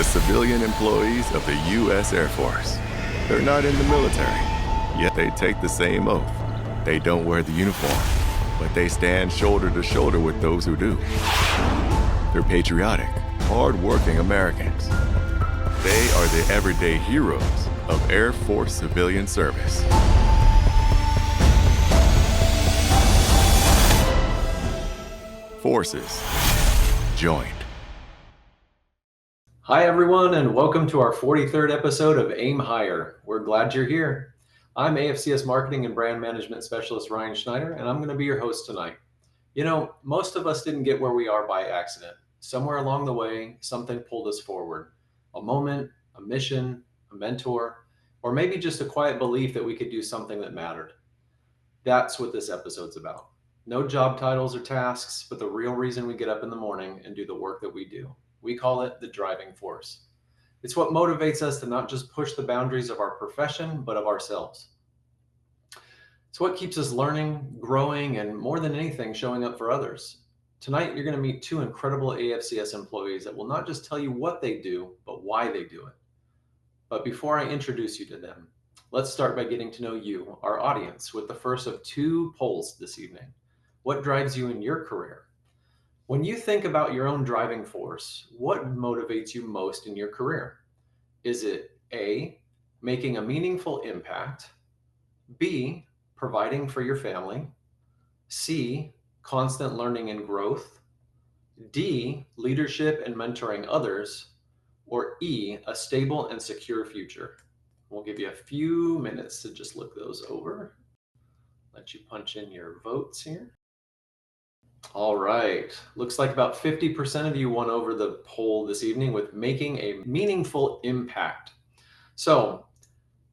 the civilian employees of the U.S. Air Force. They're not in the military, yet they take the same oath. They don't wear the uniform, but they stand shoulder to shoulder with those who do. They're patriotic, hard-working Americans. They are the everyday heroes of Air Force civilian service. Forces joined. Hi, everyone, and welcome to our 43rd episode of Aim Higher. We're glad you're here. I'm AFCS Marketing and Brand Management Specialist Ryan Schneider, and I'm going to be your host tonight. You know, most of us didn't get where we are by accident. Somewhere along the way, something pulled us forward. A moment, a mission, a mentor, or maybe just a quiet belief that we could do something that mattered. That's what this episode's about. No job titles or tasks, but the real reason we get up in the morning and do the work that we do. We call it the driving force. It's what motivates us to not just push the boundaries of our profession, but of ourselves. It's what keeps us learning, growing, and more than anything, showing up for others. Tonight, you're going to meet two incredible AFCS employees that will not just tell you what they do, but why they do it. But before I introduce you to them, let's start by getting to know you, our audience, with the first of two polls this evening. What drives you in your career? When you think about your own driving force, what motivates you most in your career? Is it A, making a meaningful impact, B, providing for your family, C, constant learning and growth, D, leadership and mentoring others, or E, a stable and secure future? We'll give you a few minutes to just look those over. Let you punch in your votes here. All right. Looks like about 50% of you won over the poll this evening with making a meaningful impact. So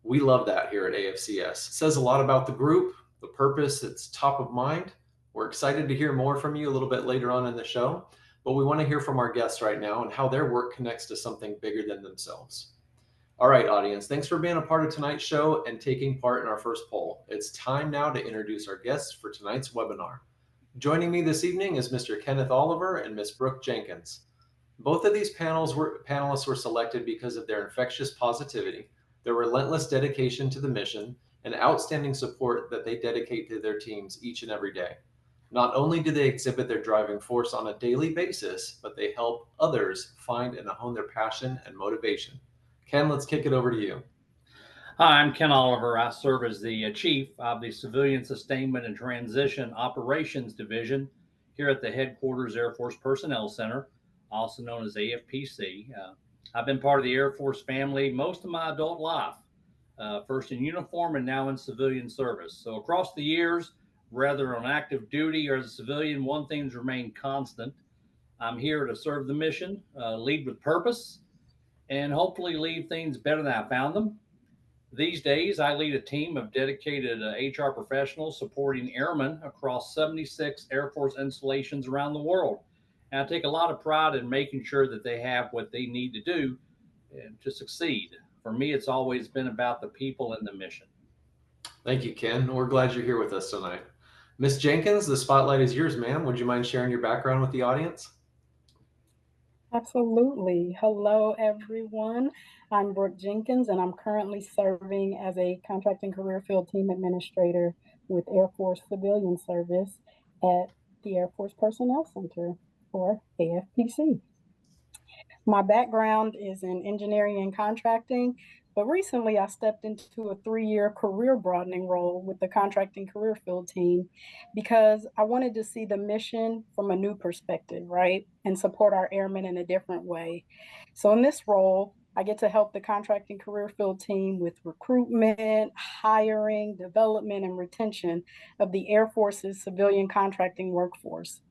we love that here at AFCS. It says a lot about the group, the purpose, it's top of mind. We're excited to hear more from you a little bit later on in the show, but we want to hear from our guests right now and how their work connects to something bigger than themselves. All right, audience, thanks for being a part of tonight's show and taking part in our first poll. It's time now to introduce our guests for tonight's webinar. Joining me this evening is Mr. Kenneth Oliver and Ms. Brooke Jenkins. Both of these panelists were selected because of their infectious positivity, their relentless dedication to the mission, and outstanding support that they dedicate to their teams each and every day. Not only do they exhibit their driving force on a daily basis, but they help others find and hone their passion and motivation. Ken, let's kick it over to you. Hi, I'm Ken Oliver. I serve as the Chief of the Civilian Sustainment and Transition Operations Division here at the Headquarters Air Force Personnel Center, also known as AFPC. I've been part of the Air Force family most of my adult life, first in uniform and now in civilian service. So across the years, whether on active duty or as a civilian, one thing's remained constant. I'm here to serve the mission, lead with purpose, and hopefully leave things better than I found them. These days, I lead a team of dedicated HR professionals supporting airmen across 76 Air Force installations around the world. And I take a lot of pride in making sure that they have what they need to do to succeed. For me, it's always been about the people and the mission. Thank you, Ken. We're glad you're here with us tonight. Ms. Jenkins, the spotlight is yours, ma'am. Would you mind sharing your background with the audience? Absolutely. Hello, everyone. I'm Brooke Jenkins, and I'm currently serving as a contracting career field team administrator with Air Force Civilian Service at the Air Force Personnel Center, or AFPC. My background is in engineering and contracting, but recently I stepped into a 3-year career broadening role with the contracting career field team because I wanted to see the mission from a new perspective, right? And support our airmen in a different way. So in this role, I get to help the contracting career field team with recruitment, hiring, development, and retention of the Air Force's civilian contracting workforce.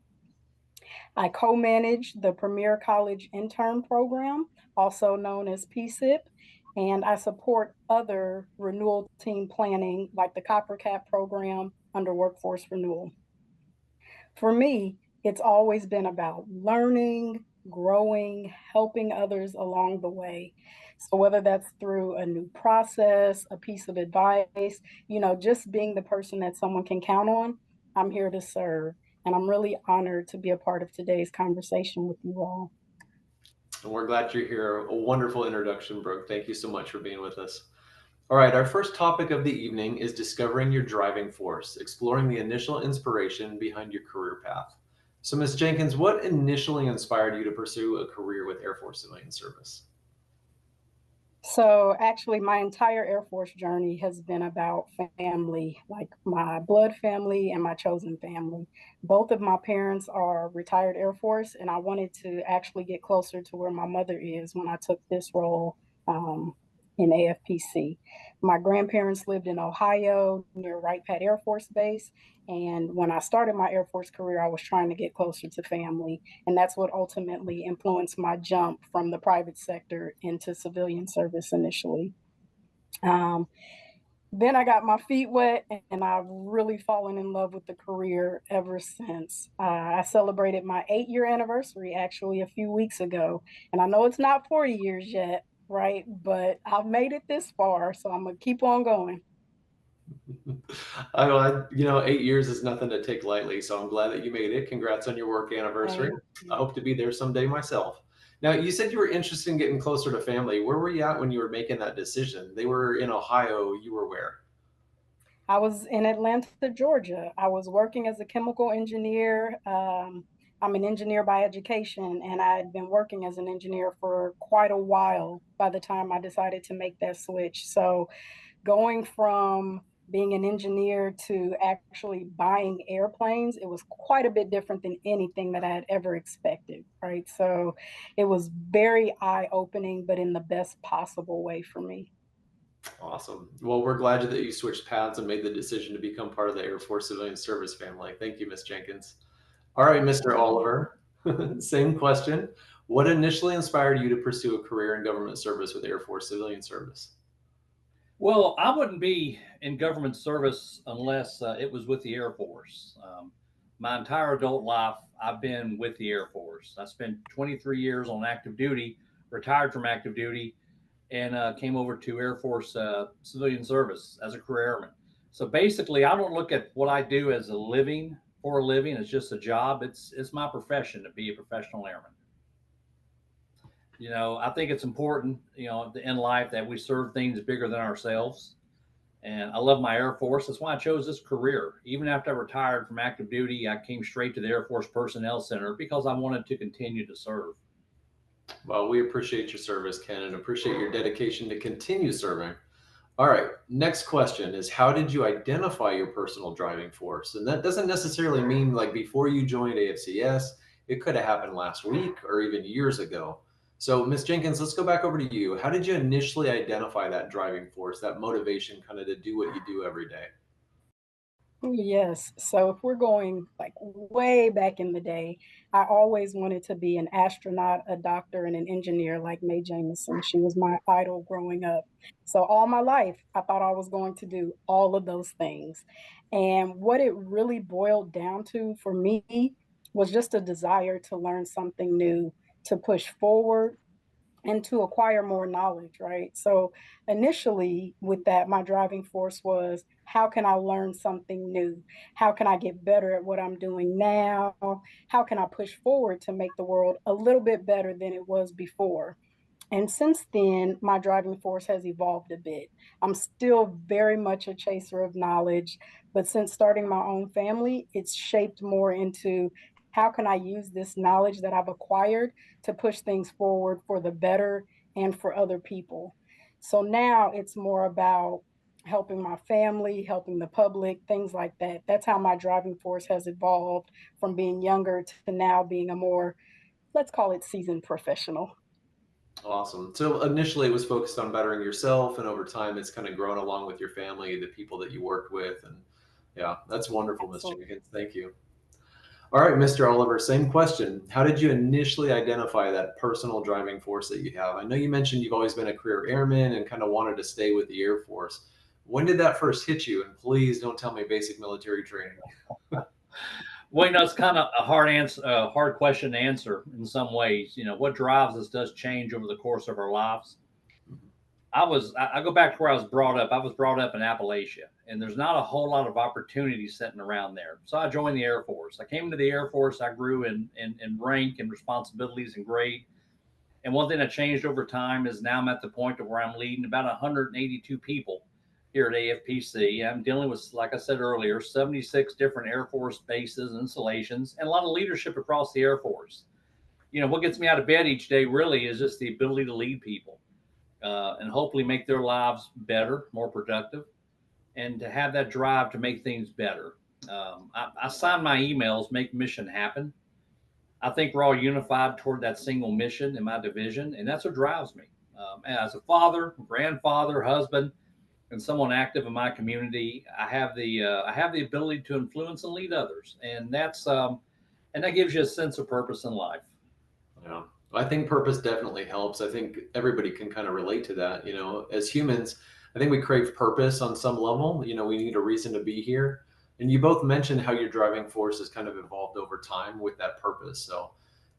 I co-manage the Premier College Intern Program, also known as PSIP, and I support other renewal team planning like the Copper Cap program under Workforce Renewal. For me, it's always been about learning, growing, helping others along the way. So whether that's through a new process, a piece of advice, just being the person that someone can count on, I'm here to serve. And I'm really honored to be a part of today's conversation with you all. And we're glad you're here. A wonderful introduction, Brooke. Thank you so much for being with us. All right, our first topic of the evening is discovering your driving force, exploring the initial inspiration behind your career path. So, Ms. Jenkins, what initially inspired you to pursue a career with Air Force Civilian Service? So actually, my entire Air Force journey has been about family, like my blood family and my chosen family. Both of my parents are retired Air Force, and I wanted to actually get closer to where my mother is when I took this role um, in AFPC. My grandparents lived in Ohio near Wright Pat Air Force Base. And when I started my Air Force career, I was trying to get closer to family. And that's what ultimately influenced my jump from the private sector into civilian service initially. Um, then I got my feet wet and I've really fallen in love with the career ever since. I celebrated my 8 year anniversary actually a few weeks ago. And I know it's not 40 years yet, right? But I've made it this far. So I'm going to keep on going. 8 years is nothing to take lightly. So I'm glad that you made it. Congrats on your work anniversary. I hope to be there someday myself. Now, you said you were interested in getting closer to family. Where were you at when you were making that decision? They were in Ohio. You were where? I was in Atlanta, Georgia. I was working as a chemical engineer. I'm an engineer by education, and I had been working as an engineer for quite a while by the time I decided to make that switch. So, going from being an engineer to actually buying airplanes, it was quite a bit different than anything that I had ever expected, right? So, it was very eye opening, but in the best possible way for me. Awesome. Well, we're glad that you switched paths and made the decision to become part of the Air Force Civilian Service family. Thank you, Ms. Jenkins. All right, Mr. Oliver, same question. What initially inspired you to pursue a career in government service with Air Force Civilian Service? Well, I wouldn't be in government service unless it was with the Air Force. My entire adult life, I've been with the Air Force. I spent 23 years on active duty, retired from active duty, and came over to Air Force civilian service as a career airman. So basically, I don't look at what I do as a living for a living. It's just a job. It's my profession to be a professional airman. I think it's important, in life that we serve things bigger than ourselves. And I love my Air Force. That's why I chose this career. Even after I retired from active duty, I came straight to the Air Force Personnel Center because I wanted to continue to serve. Well, we appreciate your service, Ken, and appreciate your dedication to continue serving. All right, next question is how did you identify your personal driving force? And that doesn't necessarily mean like before you joined AFCS, it could have happened last week or even years ago. So, Ms. Jenkins, let's go back over to you. How did you initially identify that driving force, that motivation kind of to do what you do every day? Yes. So if we're going like way back in the day, I always wanted to be an astronaut, a doctor, and an engineer like Mae Jemison. She was my idol growing up. So all my life, I thought I was going to do all of those things. And what it really boiled down to for me was just a desire to learn something new, to push forward, and to acquire more knowledge, right? So initially, with that, my driving force was how can I learn something new? How can I get better at what I'm doing now? How can I push forward to make the world a little bit better than it was before? And since then, my driving force has evolved a bit. I'm still very much a chaser of knowledge, but since starting my own family, it's shaped more into how can I use this knowledge that I've acquired to push things forward for the better and for other people. So now it's more about helping my family, helping the public, things like that. That's how my driving force has evolved from being younger to now being a more, let's call it seasoned professional. Awesome. So initially it was focused on bettering yourself, and over time it's kind of grown along with your family, the people that you worked with. And yeah, that's wonderful, Ms. Absolutely. Jenkins. Thank you. All right, Mr. Oliver, same question. How did you initially identify that personal driving force that you have? I know you mentioned you've always been a career airman and kind of wanted to stay with the Air Force. When did that first hit you? And please don't tell me basic military training. Well, it's kind of a hard answer, a hard question to answer in some ways. What drives us does change over the course of our lives. I go back to where I was brought up. I was brought up in Appalachia, and there's not a whole lot of opportunities sitting around there. So I joined the Air Force. I came into the Air Force. I grew in rank and responsibilities and grade. And one thing that changed over time is now I'm at the point of where I'm leading about 182 people here at AFPC. I'm dealing with, like I said earlier, 76 different Air Force bases, installations, and a lot of leadership across the Air Force. What gets me out of bed each day really is just the ability to lead people and hopefully make their lives better, more productive, and to have that drive to make things better. I sign my emails, make mission happen. I think we're all unified toward that single mission in my division, and that's what drives me. As a father, grandfather, husband, and someone active in my community, I have the ability to influence and lead others, and that gives you a sense of purpose in life. Yeah, I think purpose definitely helps. I think everybody can kind of relate to that. As humans, I think we crave purpose on some level. We need a reason to be here. And you both mentioned how your driving force has kind of evolved over time with that purpose. So,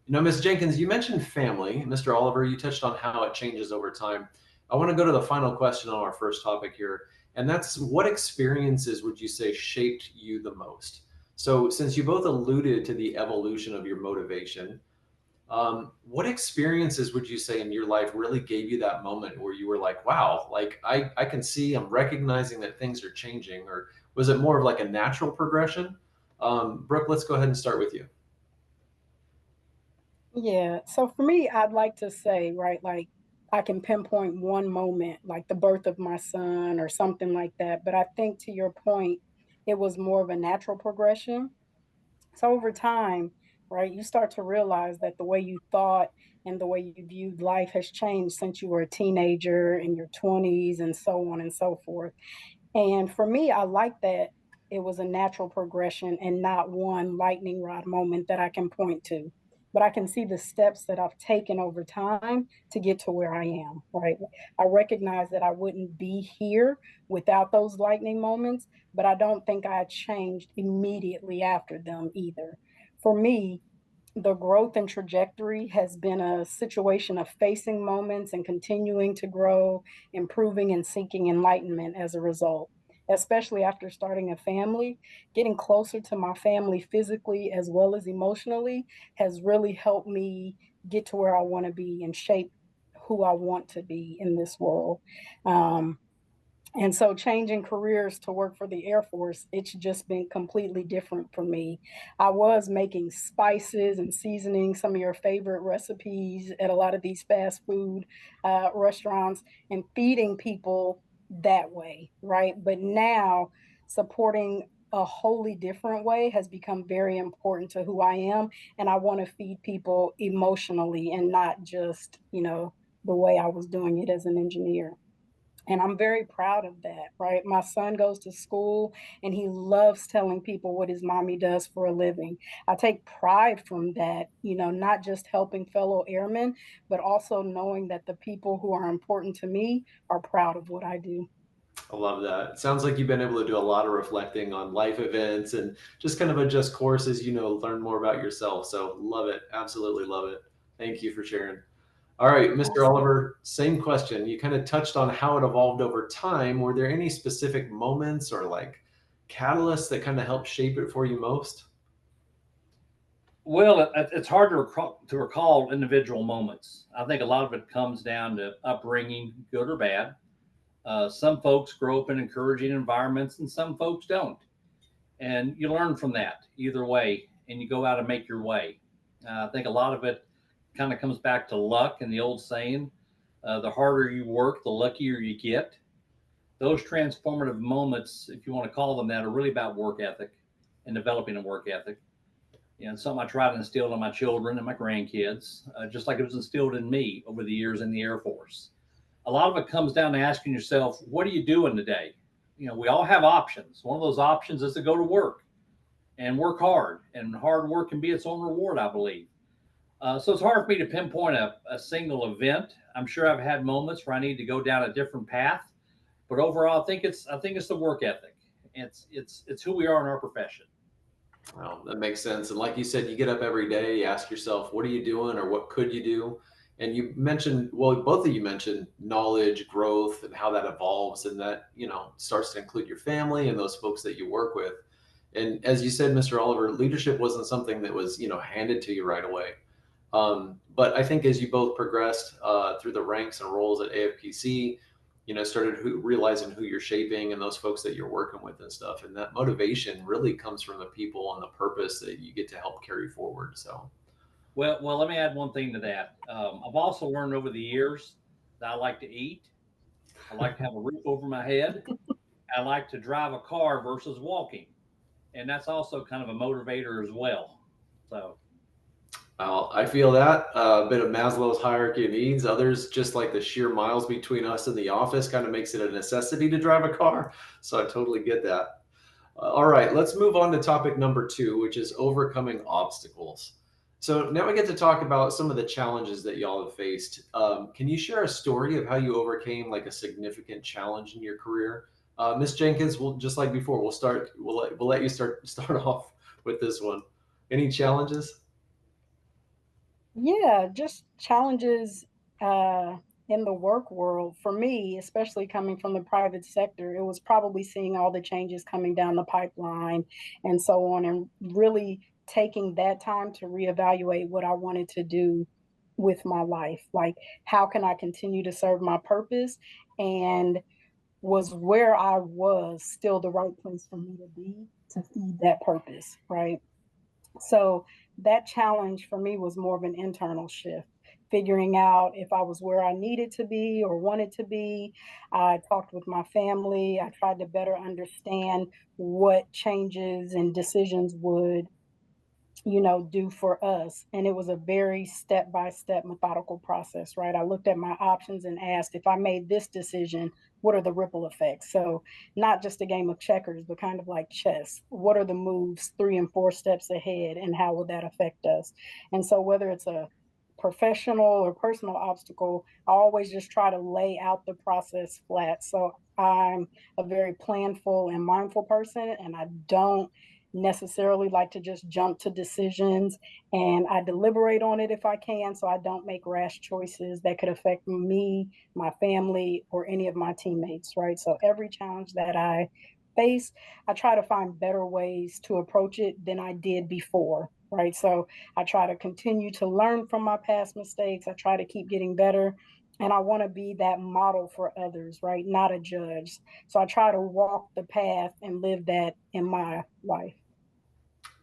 Ms. Jenkins, you mentioned family. Mr. Oliver, you touched on how it changes over time. I want to go to the final question on our first topic here, and that's what experiences would you say shaped you the most? So, since you both alluded to the evolution of your motivation, what experiences would you say in your life really gave you that moment where you were like, wow, like I can see, I'm recognizing that things are changing? Or was it more of like a natural progression? Brooke, let's go ahead and start with you. Yeah. So for me, I'd like to say, right, like I can pinpoint one moment, like the birth of my son or something like that. But I think to your point, it was more of a natural progression. So over time, right, you start to realize that the way you thought and the way you viewed life has changed since you were a teenager in your 20s and so on and so forth. And for me, I like that it was a natural progression and not one lightning rod moment that I can point to. But I can see the steps that I've taken over time to get to where I am, right? I recognize that I wouldn't be here without those lightning moments, but I don't think I changed immediately after them either. For me, the growth and trajectory has been a situation of facing moments and continuing to grow, improving and seeking enlightenment as a result. Especially after starting a family, getting closer to my family physically as well as emotionally has really helped me get to where I want to be and shape who I want to be in this world. Um, and so changing careers to work for the Air Force, it's just been completely different for me. I was making spices and seasoning some of your favorite recipes at a lot of these fast food restaurants and feeding people that way, right? But now supporting a wholly different way has become very important to who I am. And I want to feed people emotionally and not just, the way I was doing it as an engineer. And I'm very proud of that, right? My son goes to school and he loves telling people what his mommy does for a living. I take pride from that, not just helping fellow airmen, but also knowing that the people who are important to me are proud of what I do. I love that. It sounds like you've been able to do a lot of reflecting on life events and just kind of adjust courses, learn more about yourself. So love it. Absolutely love it. Thank you for sharing. All right, Mr. Awesome. Oliver, same question. You kind of touched on how it evolved over time. Were there any specific moments or like catalysts that kind of helped shape it for you most? Well, it's hard to recall individual moments. I think a lot of it comes down to upbringing, good or bad. Some folks grow up in encouraging environments, and some folks don't. And you learn from that either way, and you go out and make your way. I think a lot of it kind of comes back to luck and the old saying, the harder you work, the luckier you get. Those transformative moments, if you want to call them that, are really about work ethic and developing a work ethic. And something I try to instill in my children and my grandkids, just like it was instilled in me over the years in the Air Force. A lot of it comes down to asking yourself, what are you doing today? We all have options. One of those options is to go to work and work hard, and hard work can be its own reward, I believe. So it's hard for me to pinpoint a single event. I'm sure I've had moments where I need to go down a different path, but overall, I think it's the work ethic. It's who we are in our profession. Well, that makes sense. And like you said, you get up every day, you ask yourself, what are you doing or what could you do? And you mentioned, well, both of you mentioned knowledge, growth, and how that evolves, and that, starts to include your family and those folks that you work with. And as you said, Mr. Oliver, leadership wasn't something that was, handed to you right away. But I think as you both progressed through the ranks and roles at AFPC, started realizing who you're shaping and those folks that you're working with and stuff. And that motivation really comes from the people and the purpose that you get to help carry forward. So, Well, let me add one thing to that. I've also learned over the years that I like to eat. I like to have a roof over my head. I like to drive a car versus walking. And that's also kind of a motivator as well. So, I feel that a bit of Maslow's hierarchy of needs. Others, just like the sheer miles between us and the office, kind of makes it a necessity to drive a car. So I totally get that. All right, let's move on to topic number 2, which is overcoming obstacles. So now we get to talk about some of the challenges that y'all have faced. Can you share a story of how you overcame like a significant challenge in your career? Ms. Jenkins, we'll just like before, we'll start. We'll let you start off with this one. Any challenges? Yeah, just challenges in the work world. For me, especially coming from the private sector, it was probably seeing all the changes coming down the pipeline and so on, and really taking that time to reevaluate what I wanted to do with my life. Like, how can I continue to serve my purpose? And was where I was still the right place for me to be to feed that purpose, right? So that challenge for me was more of an internal shift, figuring out if I was where I needed to be or wanted to be. I talked with my family. I tried to better understand what changes and decisions would do for us. And it was a very step by step methodical process, right? I looked at my options and asked, if I made this decision, what are the ripple effects? So, not just a game of checkers, but kind of like chess. What are the moves 3 and 4 steps ahead, and how will that affect us? And so, whether it's a professional or personal obstacle, I always just try to lay out the process flat. So, I'm a very planful and mindful person, and I don't necessarily like to just jump to decisions, and I deliberate on it if I can, so I don't make rash choices that could affect me, my family, or any of my teammates, right? So every challenge that I face, I try to find better ways to approach it than I did before, right? So I try to continue to learn from my past mistakes. I try to keep getting better. And I want to be that model for others, right? Not a judge. So I try to walk the path and live that in my life.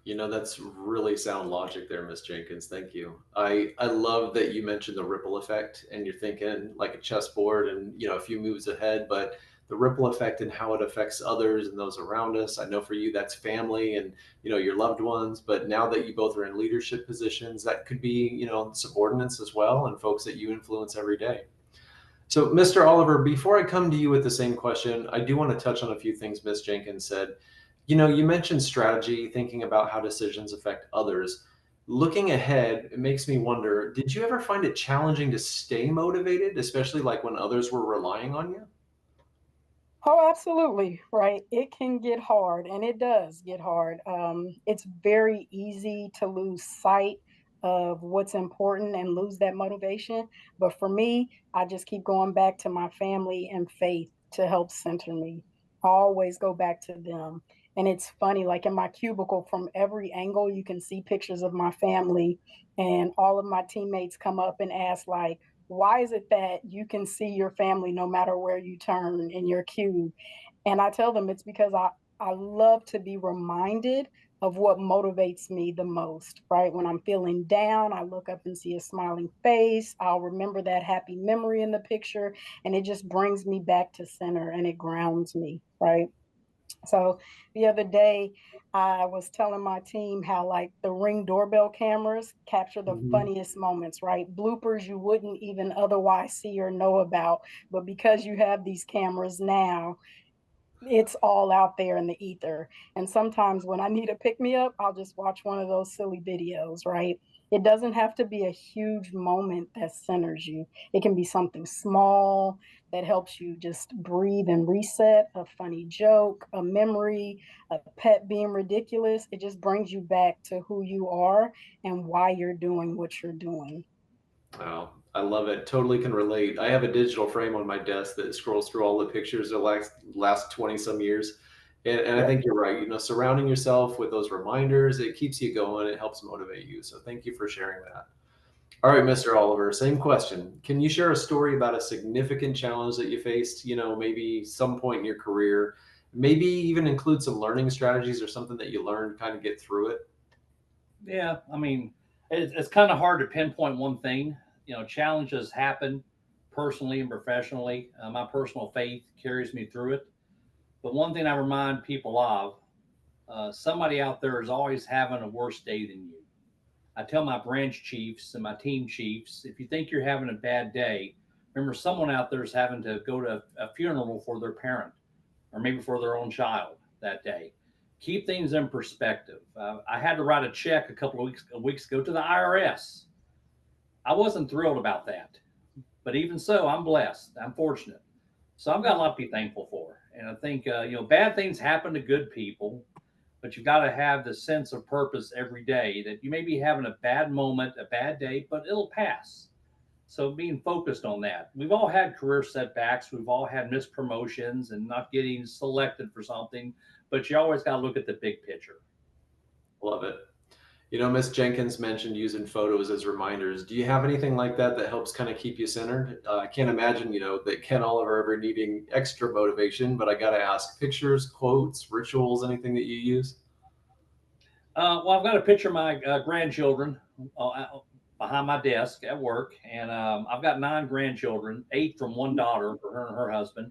That's really sound logic there, Miss Jenkins. Thank you. I love that you mentioned the ripple effect and you're thinking like a chessboard and, a few moves ahead, but the ripple effect and how it affects others and those around us. I know for you, that's family and, your loved ones, but now that you both are in leadership positions, that could be, subordinates as well and folks that you influence every day. So, Mr. Oliver, before I come to you with the same question, I do want to touch on a few things Miss Jenkins said. You mentioned strategy, thinking about how decisions affect others. Looking ahead, it makes me wonder, did you ever find it challenging to stay motivated, especially like when others were relying on you? Oh, absolutely. Right. It can get hard, and it does get hard. It's very easy to lose sight of what's important and lose that motivation. But for me, I just keep going back to my family and faith to help center me. I always go back to them. And it's funny, like in my cubicle, from every angle, you can see pictures of my family, and all of my teammates come up and ask, like, why is it that you can see your family no matter where you turn in your cube? And I tell them it's because I love to be reminded of what motivates me the most, right? When I'm feeling down, I look up and see a smiling face. I'll remember that happy memory in the picture, and it just brings me back to center and it grounds me, right? So the other day, I was telling my team how like the Ring doorbell cameras capture the Mhm. funniest moments, right? Bloopers you wouldn't even otherwise see or know about, but because you have these cameras now, it's all out there in the ether. And sometimes when I need a pick me up, I'll just watch one of those silly videos, right? It doesn't have to be a huge moment that centers you. It can be something small that helps you just breathe and reset, a funny joke, a memory, a pet being ridiculous. It just brings you back to who you are and why you're doing what you're doing. Wow, I love it. Totally can relate. I have a digital frame on my desk that scrolls through all the pictures of last 20 some years. And I Yep. think you're right. Surrounding yourself with those reminders, it keeps you going. It helps motivate you. So thank you for sharing that. All right, Mr. Oliver, same question. Can you share a story about a significant challenge that you faced, maybe some point in your career, maybe even include some learning strategies or something that you learned to kind of get through it? Yeah, I mean, it's kind of hard to pinpoint one thing. Challenges happen personally and professionally. My personal faith carries me through it. But one thing I remind people of, somebody out there is always having a worse day than you. I tell my branch chiefs and my team chiefs, if you think you're having a bad day, remember someone out there is having to go to a funeral for their parent or maybe for their own child that day. Keep things in perspective. I had to write a check a couple of weeks ago to the IRS. I wasn't thrilled about that, but even so, I'm blessed. I'm fortunate. So I've got a lot to be thankful for. And I think bad things happen to good people, but you've got to have the sense of purpose every day that you may be having a bad moment, a bad day, but it'll pass. So being focused on that. We've all had career setbacks. We've all had missed promotions and not getting selected for something, but you always got to look at the big picture. Love it. Miss Jenkins mentioned using photos as reminders. Do you have anything like that that helps kind of keep you centered? I can't imagine, that Ken Oliver ever needing extra motivation, but I got to ask, pictures, quotes, rituals, anything that you use? Well, I've got a picture of my grandchildren behind my desk at work, and I've got 9 grandchildren, 8 from one daughter for her and her husband,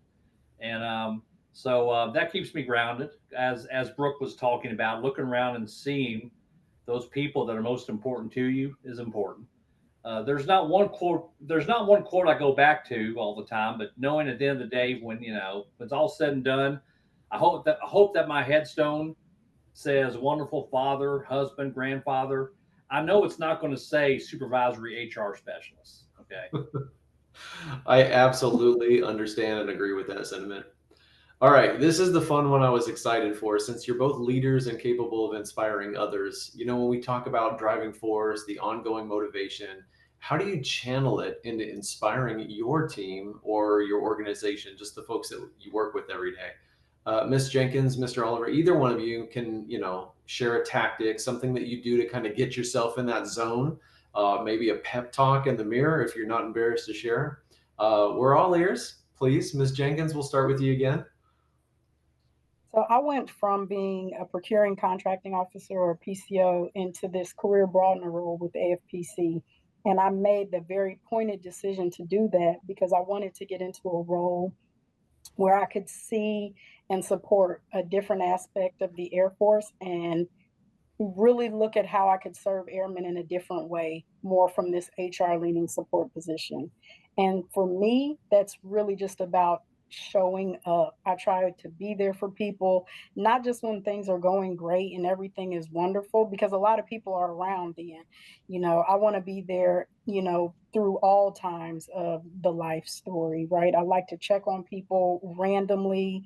and so that keeps me grounded. As Brooke was talking about, looking around and seeing those people that are most important to you is important. There's not one quote. There's not one quote I go back to all the time, but knowing at the end of the day, when it's all said and done, I hope that my headstone says wonderful father, husband, grandfather. I know it's not going to say supervisory HR specialist. Okay. I absolutely understand and agree with that sentiment. All right, this is the fun one I was excited for since you're both leaders and capable of inspiring others. When we talk about driving force, the ongoing motivation, how do you channel it into inspiring your team or your organization, just the folks that you work with every day? Miss Jenkins, Mr. Oliver, either one of you can, share a tactic, something that you do to kind of get yourself in that zone, maybe a pep talk in the mirror if you're not embarrassed to share. We're all ears. Please, Miss Jenkins, we'll start with you again. So I went from being a procuring contracting officer or PCO into this career broadener role with AFPC. And I made the very pointed decision to do that because I wanted to get into a role where I could see and support a different aspect of the Air Force and really look at how I could serve airmen in a different way, more from this HR leading support position. And for me, that's really just about showing up. I try to be there for people, not just when things are going great and everything is wonderful, because a lot of people are around then. I want to be there, through all times of the life story, right? I like to check on people randomly.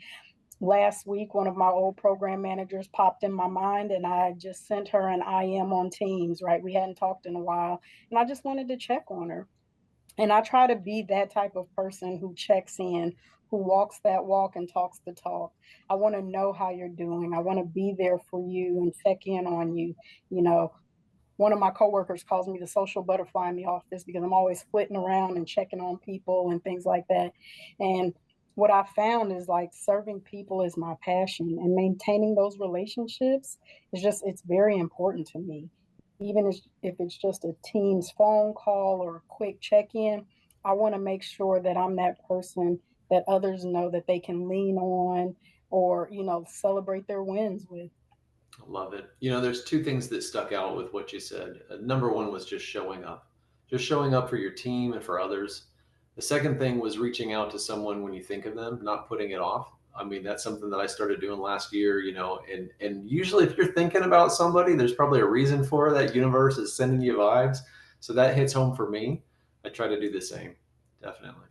Last week, one of my old program managers popped in my mind, and I just sent her an IM on Teams, right? We hadn't talked in a while, and I just wanted to check on her. And I try to be that type of person who checks in, who walks that walk and talks the talk. I want to know how you're doing. I want to be there for you and check in on you. You know, One of my coworkers calls me the social butterfly in the office because I'm always flitting around and checking on people and things like that. And what I found is like serving people is my passion, and maintaining those relationships it's very important to me. Even if it's just a team's phone call or a quick check in, I want to make sure that I'm that person that others know that they can lean on or, celebrate their wins with. Love it. There's two things that stuck out with what you said. Number one was just showing up for your team and for others. The second thing was reaching out to someone when you think of them, not putting it off. I mean, that's something that I started doing last year, and usually if you're thinking about somebody, there's probably a reason for it. That universe is sending you vibes. So that hits home for me. I try to do the same. Definitely.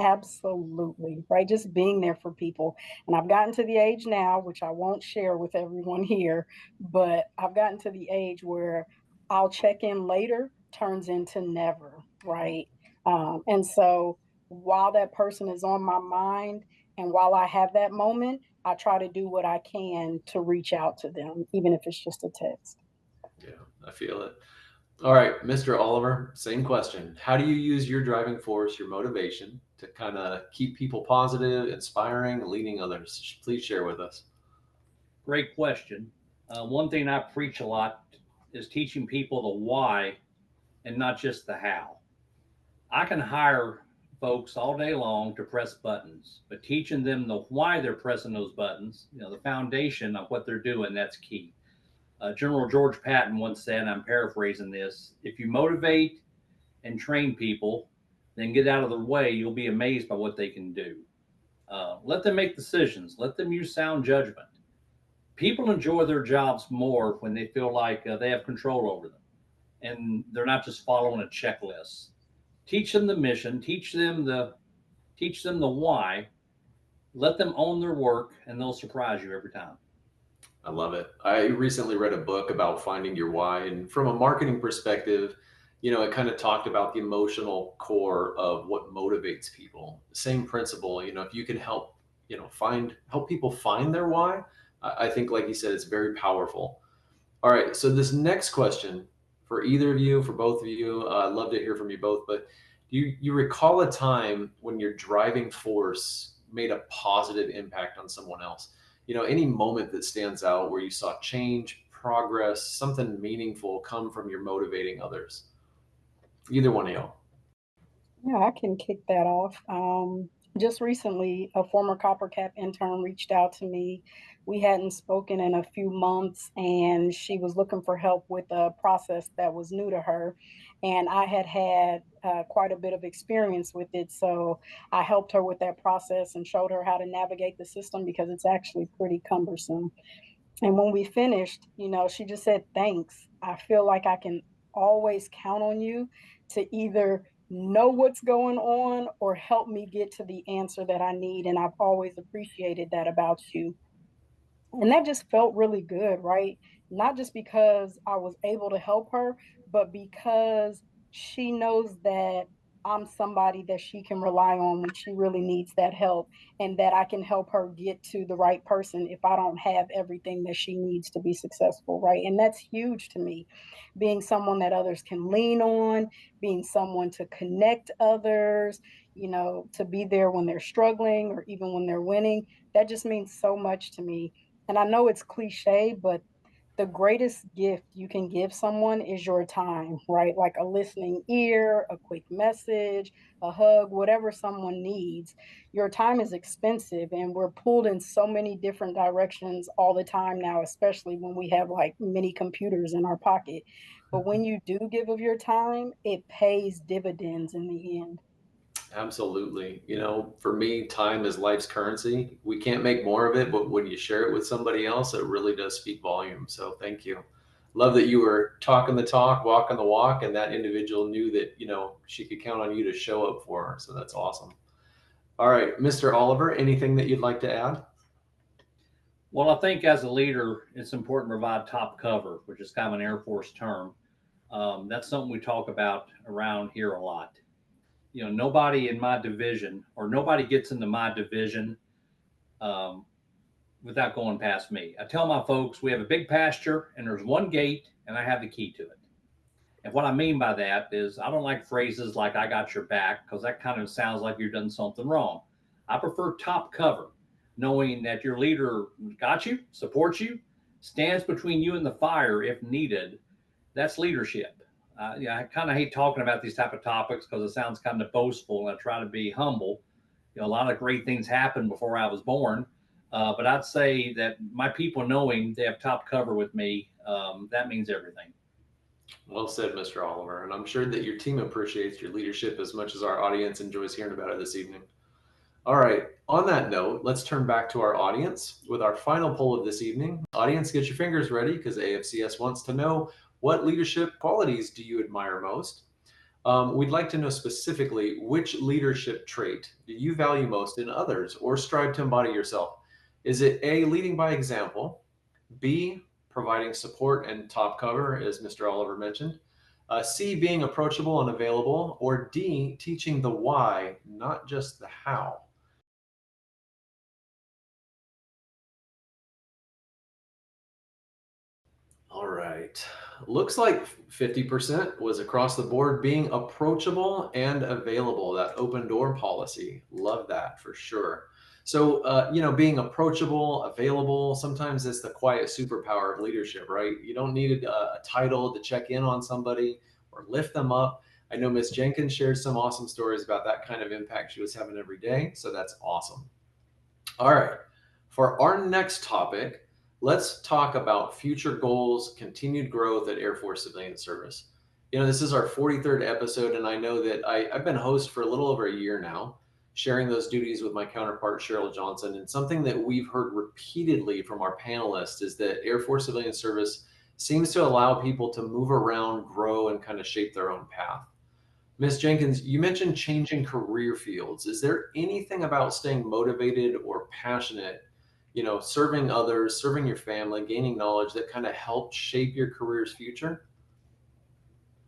Absolutely, right? Just being there for people. And I've gotten to the age now, which I won't share with everyone here, but I've gotten to the age where I'll check in later turns into never, right? And so while that person is on my mind and while I have that moment, I try to do what I can to reach out to them, even if it's just a text. Yeah, I feel it. All right, Mr. Oliver, same question. How do you use your driving force, your motivation to kind of keep people positive, inspiring, leading others? Please share with us. Great question. One thing I preach a lot is teaching people the why and not just the how. I can hire folks all day long to press buttons, but teaching them the why they're pressing those buttons, the foundation of what they're doing, that's key. General George Patton once said, and I'm paraphrasing this, if you motivate and train people, then get out of the way, you'll be amazed by what they can do. Let them make decisions, let them use sound judgment. People enjoy their jobs more when they feel like they have control over them and they're not just following a checklist. Teach them the mission, teach them the why, let them own their work, and they'll surprise you every time. I love it. I recently read a book about finding your why, and from a marketing perspective, it kind of talked about the emotional core of what motivates people. Same principle, if you can help, help people find their why, I think, like you said, it's very powerful. All right, so this next question for either of you, for both of you, I'd love to hear from you both, but do you recall a time when your driving force made a positive impact on someone else? Any moment that stands out where you saw change, progress, something meaningful come from your motivating others? Either one of y'all. Yeah, I can kick that off. Just recently, a former Copper Cap intern reached out to me. We hadn't spoken in a few months, and she was looking for help with a process that was new to her. And I had had quite a bit of experience with it. So I helped her with that process and showed her how to navigate the system because it's actually pretty cumbersome. And when we finished, she just said, "Thanks. I feel like I can always count on you to either know what's going on or help me get to the answer that I need. And I've always appreciated that about you." And that just felt really good, right? Not just because I was able to help her, but because she knows that I'm somebody that she can rely on when she really needs that help, and that I can help her get to the right person if I don't have everything that she needs to be successful, right? And that's huge to me. Being someone that others can lean on, being someone to connect others, to be there when they're struggling or even when they're winning. That just means so much to me. And I know it's cliche, but the greatest gift you can give someone is your time, right? Like a listening ear, a quick message, a hug, whatever someone needs. Your time is expensive, and we're pulled in so many different directions all the time now, especially when we have like mini computers in our pocket. But when you do give of your time, it pays dividends in the end. Absolutely. For me, time is life's currency. We can't make more of it, but when you share it with somebody else, it really does speak volumes. So thank you. Love that you were talking the talk, walking the walk, and that individual knew that, she could count on you to show up for her. So that's awesome. All right, Mr. Oliver, anything that you'd like to add? Well, I think as a leader, it's important to provide top cover, which is kind of an Air Force term. That's something we talk about around here a lot. Nobody in my division or nobody gets into my division um, without going past me. I tell my folks we have a big pasture and there's one gate and I have the key to it. And what I mean by that is I don't like phrases like "I got your back" because that kind of sounds like you've done something wrong. I prefer top cover, knowing that your leader got you, supports you, stands between you and the fire if needed. That's leadership. Yeah, I kind of hate talking about these type of topics because it sounds kind of boastful, and I try to be humble. A lot of great things happened before I was born, but I'd say that my people knowing they have top cover with me, that means everything. Well said, Mr. Oliver. And I'm sure that your team appreciates your leadership as much as our audience enjoys hearing about it this evening. All right. On that note, let's turn back to our audience with our final poll of this evening. Audience, get your fingers ready because AFCS wants to know, what leadership qualities do you admire most? We'd like to know specifically, which leadership trait do you value most in others or strive to embody yourself? Is it A, leading by example, B, providing support and top cover, as Mr. Oliver mentioned, C, being approachable and available, or D, teaching the why, not just the how? All right. Looks like 50% was across the board being approachable and available. That open door policy. Love that for sure. So, being approachable, available, sometimes it's the quiet superpower of leadership, right? You don't need a title to check in on somebody or lift them up. I know Miss Jenkins shared some awesome stories about that kind of impact she was having every day. So that's awesome. All right. For our next topic, let's talk about future goals, continued growth at Air Force Civilian Service. This is our 43rd episode, and I know that I've been host for a little over a year now, sharing those duties with my counterpart, Cheryl Johnson. And something that we've heard repeatedly from our panelists is that Air Force Civilian Service seems to allow people to move around, grow, and kind of shape their own path. Ms. Jenkins, you mentioned changing career fields. Is there anything about staying motivated or passionate, serving others, serving your family, gaining knowledge that kind of helped shape your career's future?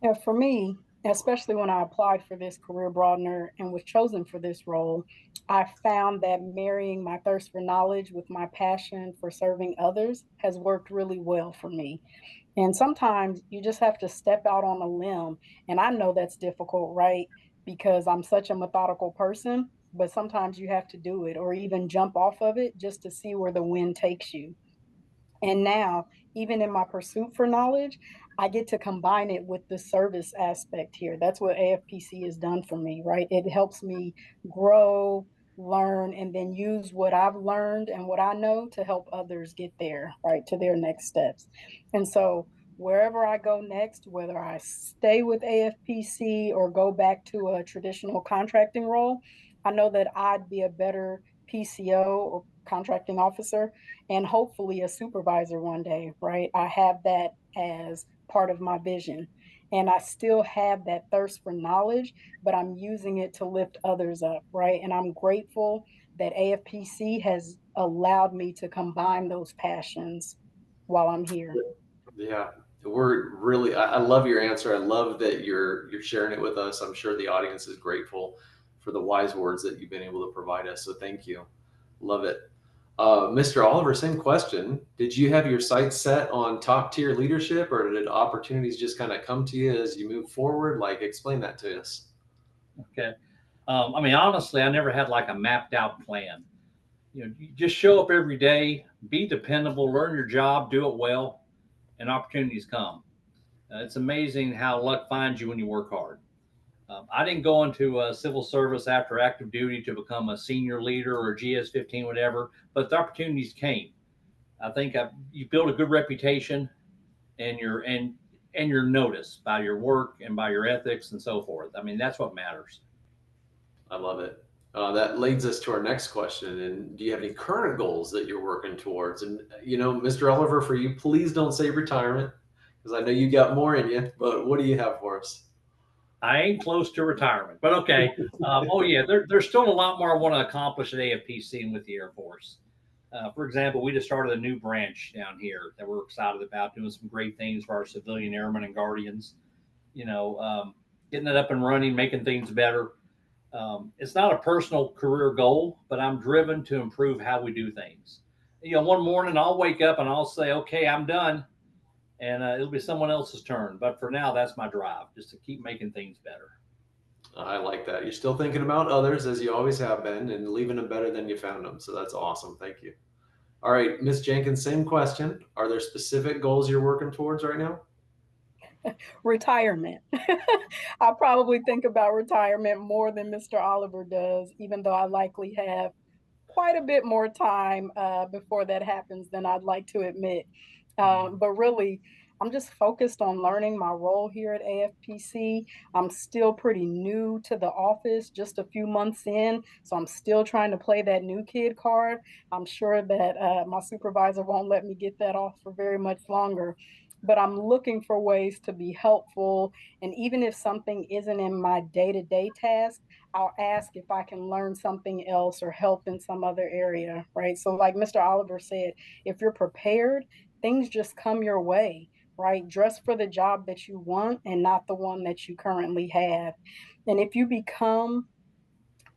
Yeah, for me, especially when I applied for this career broadener and was chosen for this role, I found that marrying my thirst for knowledge with my passion for serving others has worked really well for me. And sometimes you just have to step out on a limb. And I know that's difficult, right? Because I'm such a methodical person, but sometimes you have to do it or even jump off of it just to see where the wind takes you. And now, even in my pursuit for knowledge, I get to combine it with the service aspect here. That's what AFPC has done for me, right? It helps me grow, learn, and then use what I've learned and what I know to help others get there, right, to their next steps. And so, wherever I go next, whether I stay with AFPC or go back to a traditional contracting role, I know that I'd be a better PCO or contracting officer and hopefully a supervisor one day, right? I have that as part of my vision. And I still have that thirst for knowledge, but I'm using it to lift others up, right? And I'm grateful that AFPC has allowed me to combine those passions while I'm here. Yeah, we're really. I love your answer. I love that you're sharing it with us. I'm sure the audience is grateful for the wise words that you've been able to provide us. So thank you. Love it. Mr. Oliver, same question. Did you have your sights set on top tier leadership, or did opportunities just kind of come to you as you move forward? Like, explain that to us. Okay. Honestly, I never had like a mapped out plan. You just show up every day, be dependable, learn your job, do it well, and opportunities come. It's amazing how luck finds you when you work hard. I didn't go into civil service after active duty to become a senior leader or GS-15, whatever, but the opportunities came. I think you build a good reputation, and you're noticed by your work and by your ethics and so forth. That's what matters. I love it. That leads us to our next question. And do you have any current goals that you're working towards? And, Mr. Oliver, for you, please don't say retirement because I know you got more in you, but what do you have for us? I ain't close to retirement, but okay. Oh yeah, there's still a lot more I want to accomplish at AFPC and with the Air Force. For example, we just started a new branch down here that we're excited about, doing some great things for our civilian airmen and guardians. Getting it up and running, making things better. It's not a personal career goal, but I'm driven to improve how we do things. One morning I'll wake up and I'll say, okay, I'm done. And it'll be someone else's turn. But for now, that's my drive, just to keep making things better. I like that. You're still thinking about others as you always have been and leaving them better than you found them. So that's awesome. Thank you. All right, Ms. Jenkins, same question. Are there specific goals you're working towards right now? Retirement. I probably think about retirement more than Mr. Oliver does, even though I likely have quite a bit more time before that happens than I'd like to admit. But really, I'm just focused on learning my role here at AFPC. I'm still pretty new to the office, just a few months in. So I'm still trying to play that new kid card. I'm sure that my supervisor won't let me get that off for very much longer. But I'm looking for ways to be helpful. And even if something isn't in my day to day task, I'll ask if I can learn something else or help in some other area, right? So, like Mr. Oliver said, if you're prepared, things just come your way, right? Dress for the job that you want and not the one that you currently have. And if you become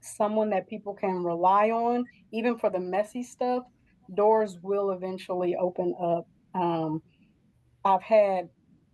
someone that people can rely on, even for the messy stuff, doors will eventually open up. I've had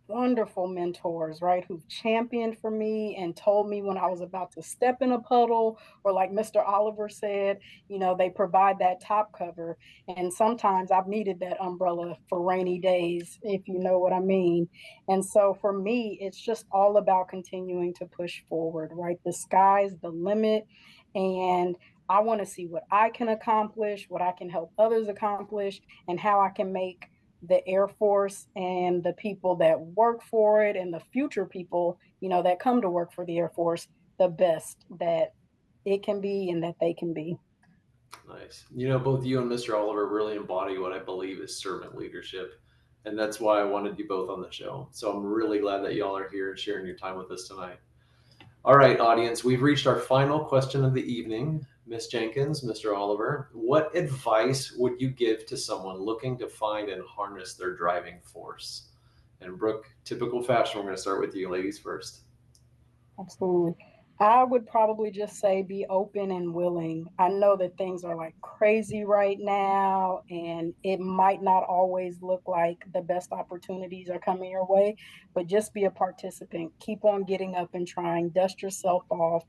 wonderful mentors, right, who've championed for me and told me when I was about to step in a puddle, or like Mr. Oliver said, they provide that top cover. And sometimes I've needed that umbrella for rainy days, if you know what I mean. And so for me, it's just all about continuing to push forward, right? The sky's the limit. And I want to see what I can accomplish, what I can help others accomplish, and how I can make the Air Force and the people that work for it and the future people, that come to work for the Air Force, the best that it can be and that they can be. Nice. Both you and Mr. Oliver really embody what I believe is servant leadership. And that's why I wanted you both on the show. So I'm really glad that y'all are here and sharing your time with us tonight. All right, audience, we've reached our final question of the evening. Miss Jenkins, Mr. Oliver, what advice would you give to someone looking to find and harness their driving force? And Brooke, typical fashion, we're going to start with you, ladies first. Absolutely. I would probably just say be open and willing. I know that things are like crazy right now, and it might not always look like the best opportunities are coming your way, but just be a participant. Keep on getting up and trying, dust yourself off,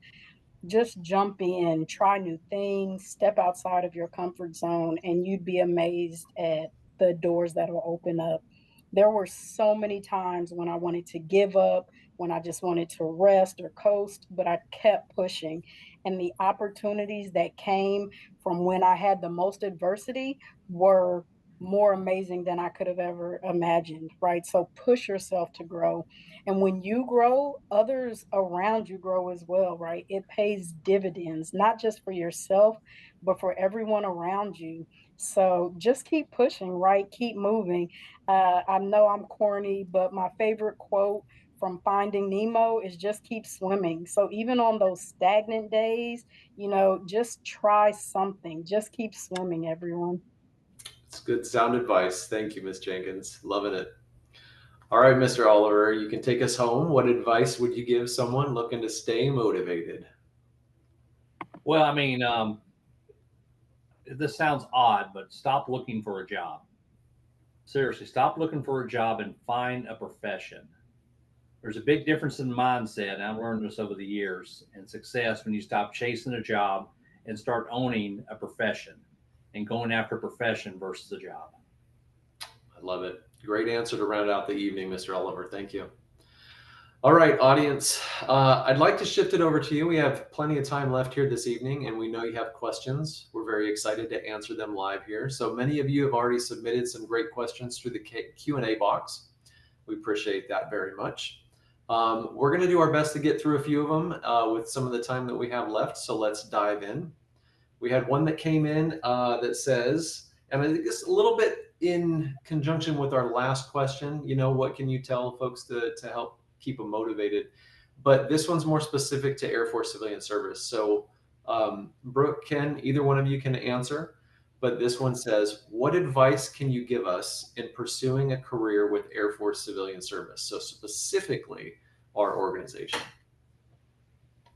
just jump in, try new things, step outside of your comfort zone, and you'd be amazed at the doors that will open up. There were so many times when I wanted to give up, when I just wanted to rest or coast, but I kept pushing. And the opportunities that came from when I had the most adversity were more amazing than I could have ever imagined, right? So push yourself to grow. And when you grow, others around you grow as well, right? It pays dividends, not just for yourself, but for everyone around you. So just keep pushing, right? Keep moving. I know I'm corny, but my favorite quote from Finding Nemo is just keep swimming. So even on those stagnant days, just try something. Just keep swimming, everyone. It's good sound advice. Thank you, Miss Jenkins. Loving it. All right, Mr. Oliver, you can take us home. What advice would you give someone looking to stay motivated? Well, I mean, this sounds odd, but stop looking for a job. Seriously, stop looking for a job and find a profession. There's a big difference in mindset, and I've learned this over the years, and success when you stop chasing a job and start owning a profession and going after a profession versus a job. I love it. Great answer to round out the evening, Mr. Oliver. Thank you. All right, audience, I'd like to shift it over to you. We have plenty of time left here this evening, and we know you have questions. We're very excited to answer them live here. So many of you have already submitted some great questions through the Q&A box. We appreciate that very much. We're going to do our best to get through a few of them with some of the time that we have left. So let's dive in. We had one that came in that says, and I think it's a little bit in conjunction with our last question, what can you tell folks to help keep them motivated? But this one's more specific to Air Force civilian service. So Brooke, Ken, either one of you can answer. But this one says, what advice can you give us in pursuing a career with Air Force civilian service? So specifically our organization.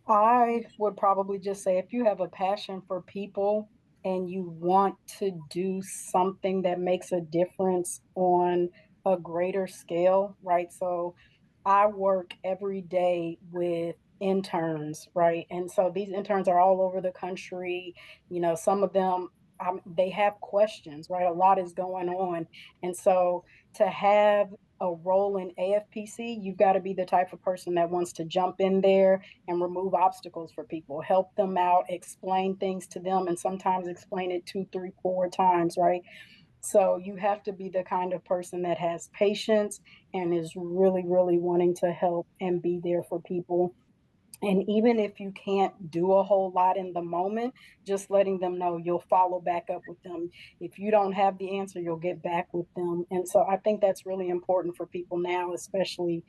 I would probably just say if you have a passion for people and you want to do something that makes a difference on a greater scale, right? So I work every day with interns, right? And so these interns are all over the country. Some of them, they have questions, right? A lot is going on. And so to have a role in AFPC, you've got to be the type of person that wants to jump in there and remove obstacles for people, help them out, explain things to them, and sometimes explain it 2, 3, 4 times, right? So you have to be the kind of person that has patience and is really, really wanting to help and be there for people. And even if you can't do a whole lot in the moment, just letting them know you'll follow back up with them. If you don't have the answer, you'll get back with them. And so I think that's really important for people now, especially,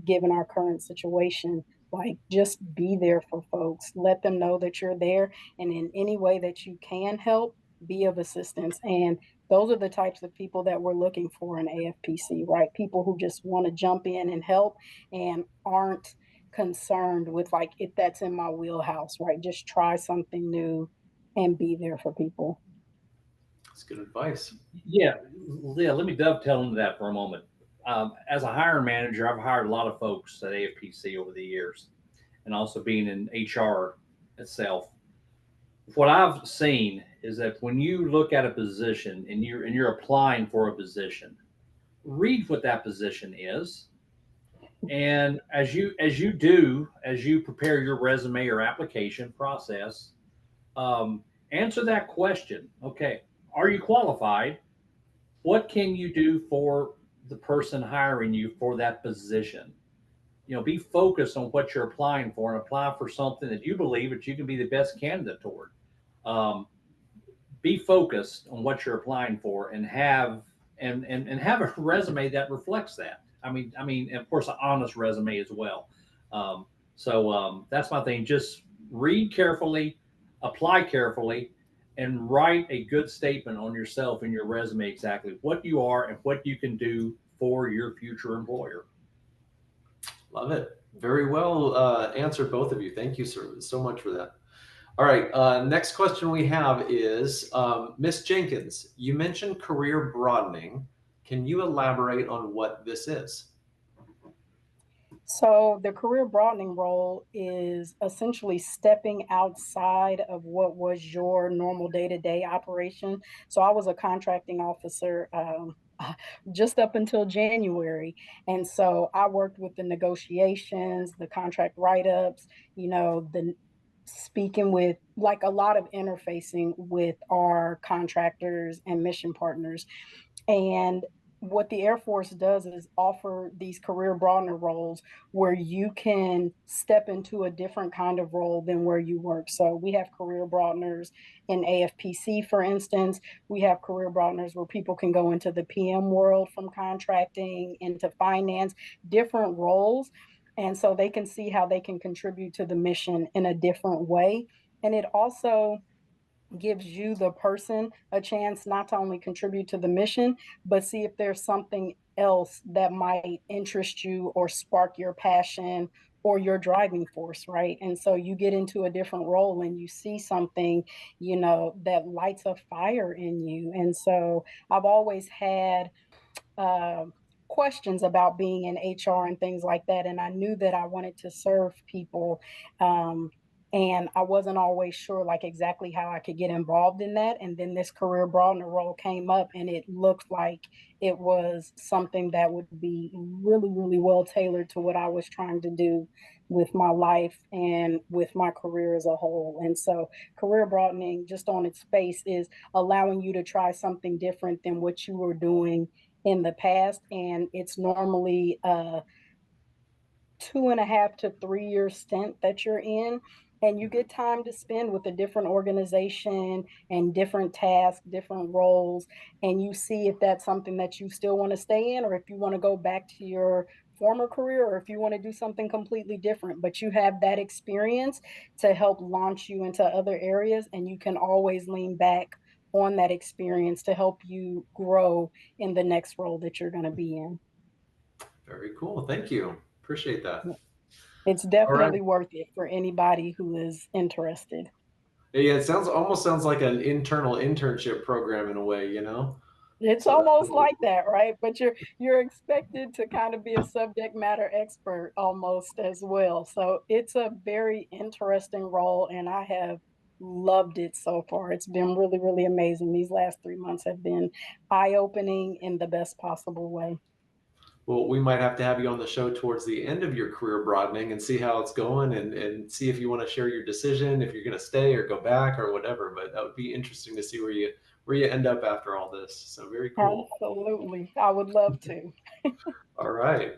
given our current situation. Like, just be there for folks, let them know that you're there. And in any way that you can help, be of assistance. And those are the types of people that we're looking for in AFPC, right? People who just want to jump in and help and aren't concerned with like if that's in my wheelhouse, right? Just try something new and be there for people. That's good advice. Yeah, let me dovetail into that for a moment. as a hiring manager, I've hired a lot of folks at AFPC over the years, and also being in HR itself. What I've seen is that when you look at a position and you're applying for a position, read what that position is, and as you prepare your resume or application process, answer that question. Okay, are you qualified? What can you do for the person hiring you for that position? Be focused on what you're applying for and apply for something that you believe that you can be the best candidate toward. Um, be focused on what you're applying for and have a resume that reflects that. I mean, of course, an honest resume as well. That's my thing. Just read carefully, apply carefully, and write a good statement on yourself in your resume, exactly what you are and what you can do for your future employer. Love it. Very well answered, both of you. Thank you so much for that. All right. Next question we have is Miss Jenkins. You mentioned career broadening. Can you elaborate on what this is? So the career broadening role is essentially stepping outside of what was your normal day-to-day operation. So I was a contracting officer just up until January. And so I worked with the negotiations, the contract write-ups, the speaking with, like, a lot of interfacing with our contractors and mission partners. And what the Air Force does is offer these career broadener roles where you can step into a different kind of role than where you work. So we have career broadeners in AFPC, for instance. We have career broadeners where people can go into the PM world, from contracting into finance, different roles. And so they can see how they can contribute to the mission in a different way. And it also gives you, the person, a chance not to only contribute to the mission, but see if there's something else that might interest you or spark your passion or your driving force, right? And so you get into a different role and you see something, that lights a fire in you. And so I've always had uh, questions about being in HR and things like that. And I knew that I wanted to serve people. And I wasn't always sure, like, exactly how I could get involved in that. And then this career broadener role came up, and it looked like it was something that would be really, really well tailored to what I was trying to do with my life and with my career as a whole. And so career broadening, just on its face, is allowing you to try something different than what you were doing in the past. And it's normally a 2.5 to 3 year stint that you're in, and you get time to spend with a different organization and different tasks, different roles, and you see if that's something that you still want to stay in, or if you want to go back to your former career, or if you want to do something completely different. But you have that experience to help launch you into other areas, and you can always lean back on that experience to help you grow in the next role that you're going to be in. Very cool. Thank you. Appreciate that. It's definitely worth it for anybody who is interested. Yeah, it almost sounds like an internal internship program in a way, It's So almost like that, right? But you're expected to kind of be a subject matter expert almost as well. So it's a very interesting role, and I have loved it so far. It's been really, really amazing. These last 3 months have been eye-opening in the best possible way. Well, we might have to have you on the show towards the end of your career broadening and see how it's going, and see if you want to share your decision, if you're going to stay or go back or whatever. But that would be interesting to see where you end up after all this. So very cool. Absolutely. I would love to. All right.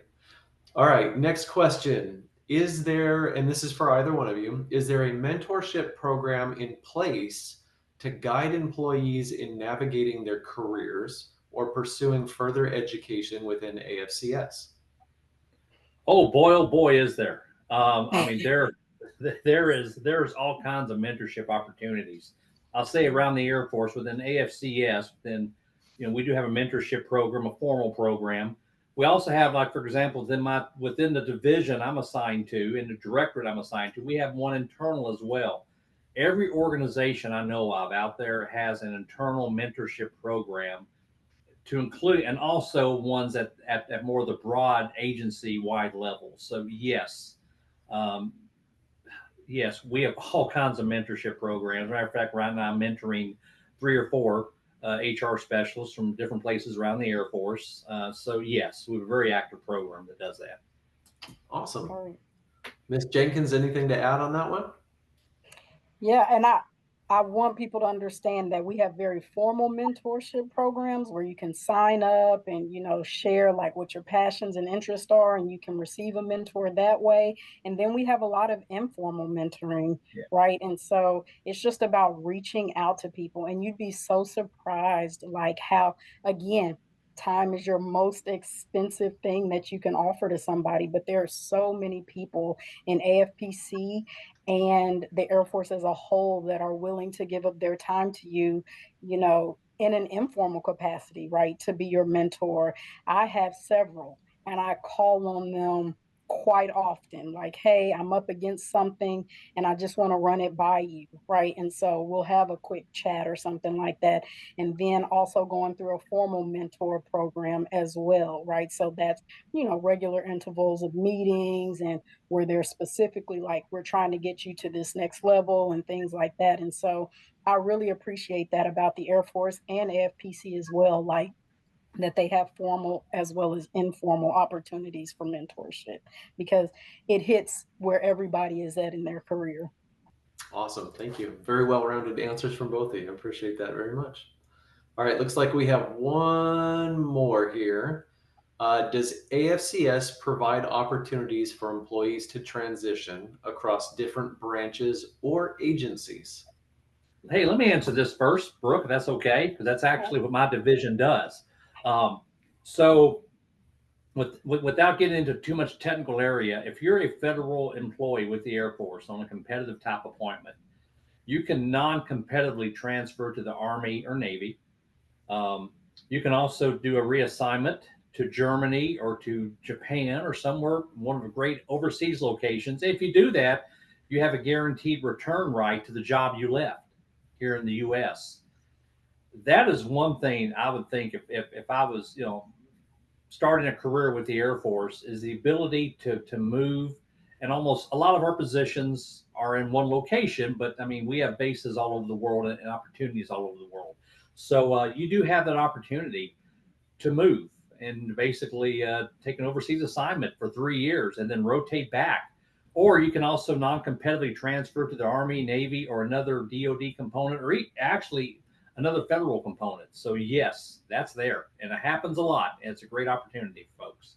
All right. Next question. Is there, and this is for either one of you, is there a mentorship program in place to guide employees in navigating their careers or pursuing further education within AFCS? Oh boy, is there. I mean, there's all kinds of mentorship opportunities. I'll say around the Air Force within AFCS, then we do have a mentorship program, a formal program. We also have, like, for example, within the division I'm assigned to, in the directorate I'm assigned to, we have one internal as well. Every organization I know of out there has an internal mentorship program to include, and also ones at more of the broad agency wide level. So um, yes, we have all kinds of mentorship programs. Matter of fact, right now I'm mentoring 3 or 4 HR specialists from different places around the Air Force. So yes, we have a very active program that does that. Awesome. All right. Miss Jenkins, anything to add on that one? Yeah, and I want people to understand that we have very formal mentorship programs where you can sign up and share like what your passions and interests are, and you can receive a mentor that way. And then we have a lot of informal mentoring, Yeah. right? And so it's just about reaching out to people, and you'd be so surprised like how, again, time is your most expensive thing that you can offer to somebody, but there are so many people in AFPC and the Air Force as a whole that are willing to give up their time to you, in an informal capacity, right? To be your mentor. I have several, and I call on them quite often, like, hey, I'm up against something and I just want to run it by you, right? And so we'll have a quick chat or something like that. And then also going through a formal mentor program as well, right? So that's, regular intervals of meetings, and where they're specifically like, we're trying to get you to this next level and things like that. And so I really appreciate that about the Air Force and AFPC as well, like that they have formal as well as informal opportunities for mentorship, because it hits where everybody is at in their career. Awesome. Thank you. Very well-rounded answers from both of you. I appreciate that very much. All right, looks like we have one more here. Does AFCS provide opportunities for employees to transition across different branches or agencies? Hey, let me answer this first, Brooke, if that's okay, because that's actually what my division does. So without getting into too much technical area, if you're a federal employee with the Air Force on a competitive type appointment, you can non-competitively transfer to the Army or Navy. You can also do a reassignment to Germany or to Japan or somewhere, one of the great overseas locations. If you do that, you have a guaranteed return right to the job you left here in the U.S. That is one thing I would think if I was, starting a career with the Air Force, is the ability to move. And almost a lot of our positions are in one location, but I mean, we have bases all over the world and opportunities all over the world. So you do have that opportunity to move and basically take an overseas assignment for 3 years and then rotate back. Or you can also non-competitively transfer to the Army, Navy, or another DoD component, or actually another federal component. So yes, that's there, and it happens a lot, and it's a great opportunity, folks.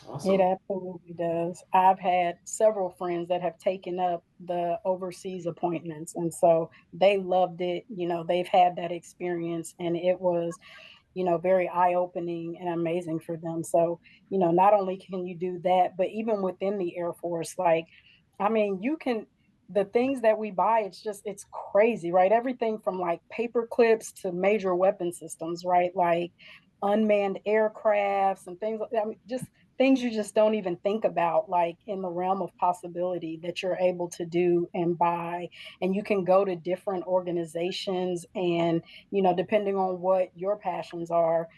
Awesome. It absolutely does. I've had several friends that have taken up the overseas appointments, and so they loved it. They've had that experience, and it was, very eye opening and amazing for them. So, not only can you do that, but even within the Air Force, like, I mean, the things that we buy, it's crazy, right? Everything from like paper clips to major weapon systems, right? Like unmanned aircrafts and things like that. I mean, just things you just don't even think about, like in the realm of possibility that you're able to do and buy. And you can go to different organizations and, depending on what your passions are,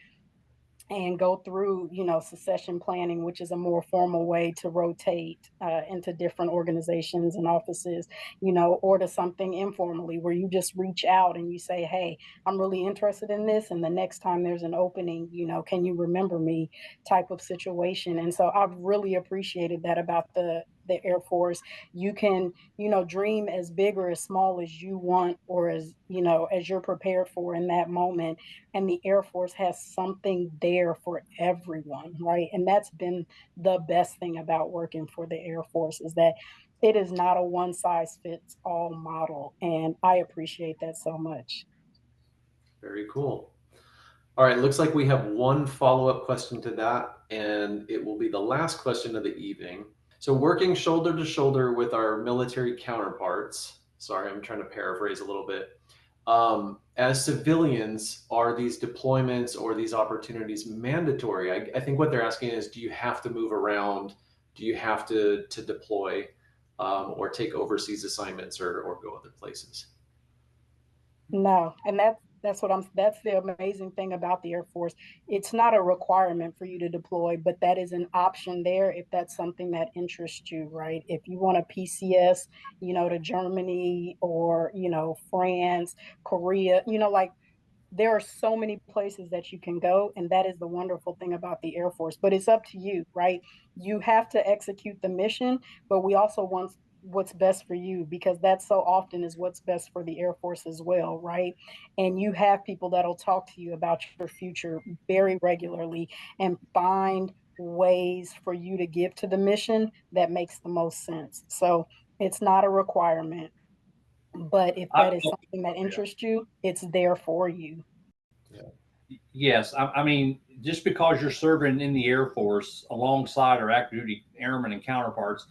and go through, succession planning, which is a more formal way to rotate into different organizations and offices, or to something informally where you just reach out and you say, hey, I'm really interested in this. And the next time there's an opening, can you remember me type of situation. And so I've really appreciated that about the Air Force. You can, dream as big or as small as you want, or as you're prepared for in that moment. And the Air Force has something there for everyone, right? And that's been the best thing about working for the Air Force, is that it is not a one size fits all model. And I appreciate that so much. Very cool. All right, looks like we have one follow-up question to that, and it will be the last question of the evening. So working shoulder to shoulder with our military counterparts, sorry, I'm trying to paraphrase a little bit. As civilians, are these deployments or these opportunities mandatory? I think what they're asking is, do you have to move around? Do you have to deploy or take overseas assignments or go other places? No, and That's the amazing thing about the Air Force. It's not a requirement for you to deploy, but that is an option there if that's something that interests you, right? If you want a PCS, to Germany or, France, Korea, like there are so many places that you can go, and that is the wonderful thing about the Air Force. But it's up to you, right? You have to execute the mission, but we also want what's best for you, because that so often is what's best for the Air Force as well, right? And you have people that'll talk to you about your future very regularly and find ways for you to give to the mission that makes the most sense. So it's not a requirement, but if I, that is something that Yeah. interests you, it's there for you. yes, I mean, just because you're serving in the Air Force alongside our active duty airmen and counterparts,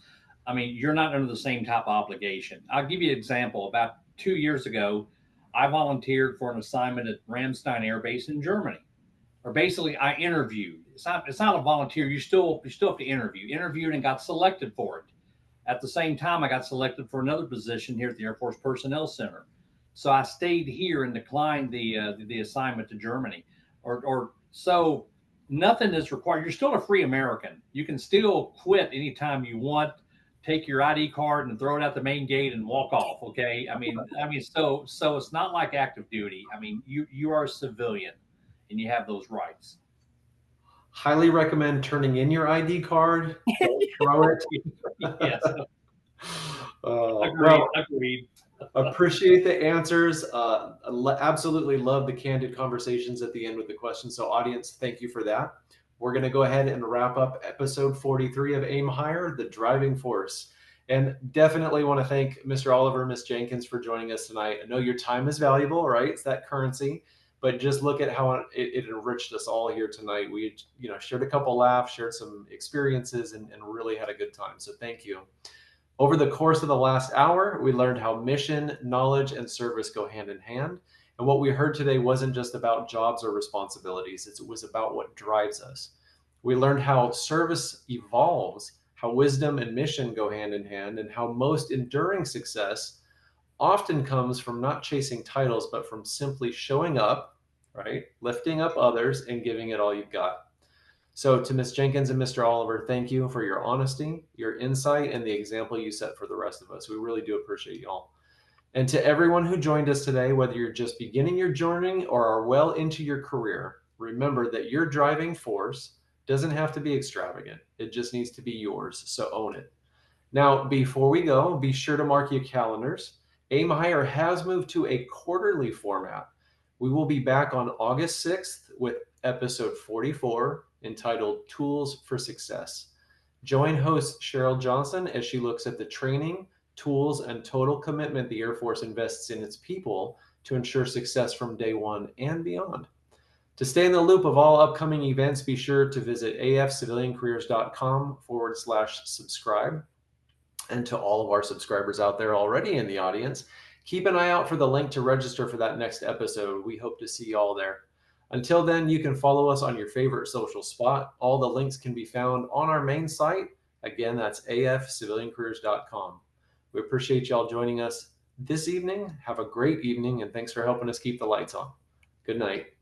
I mean, you're not under the same type of obligation. I'll give you an example. About 2 years ago, I volunteered for an assignment at Ramstein Air Base in Germany. Or basically, I interviewed. It's not a volunteer. You still have to interview. Interviewed and got selected for it. At the same time, I got selected for another position here at the Air Force Personnel Center. So I stayed here and declined the assignment to Germany. Or so nothing is required. You're still a free American. You can still quit anytime you want. Take your ID card and throw it out the main gate and walk off. Okay. So it's not like active duty. I mean, you are a civilian and you have those rights. Highly recommend turning in your ID card. Don't throw it. Yes. Well, Agreed. appreciate the answers. Absolutely love the candid conversations at the end with the questions. So audience, thank you for that. We're going to go ahead and wrap up episode 43 of Aim Higher, the driving force. And definitely want to thank Mr. Oliver, Ms. Jenkins for joining us tonight. I know your time is valuable, right? It's that currency, but just look at how it enriched us all here tonight. We, shared a couple laughs, shared some experiences, and really had a good time. So thank you. Over the course of the last hour, we learned how mission, knowledge, and service go hand in hand. And what we heard today wasn't just about jobs or responsibilities, it was about what drives us. We learned how service evolves, how wisdom and mission go hand in hand, and how most enduring success often comes from not chasing titles, but from simply showing up, right? Lifting up others and giving it all you've got. So to Ms. Jenkins and Mr. Oliver, thank you for your honesty, your insight, and the example you set for the rest of us. We really do appreciate y'all. And to everyone who joined us today, whether you're just beginning your journey or are well into your career, remember that your driving force doesn't have to be extravagant. It just needs to be yours. So own it. Now, before we go, be sure to mark your calendars. Aim Higher has moved to a quarterly format. We will be back on August 6th with episode 44, entitled Tools for Success. Join host Cheryl Johnson as she looks at the training, tools, and total commitment the Air Force invests in its people to ensure success from day one and beyond. To stay in the loop of all upcoming events, be sure to visit afciviliancareers.com/subscribe. And to all of our subscribers out there already in the audience, keep an eye out for the link to register for that next episode. We hope to see you all there. Until then, you can follow us on your favorite social spot. All the links can be found on our main site. Again, that's afciviliancareers.com. We appreciate y'all joining us this evening. Have a great evening, and thanks for helping us keep the lights on. Good night.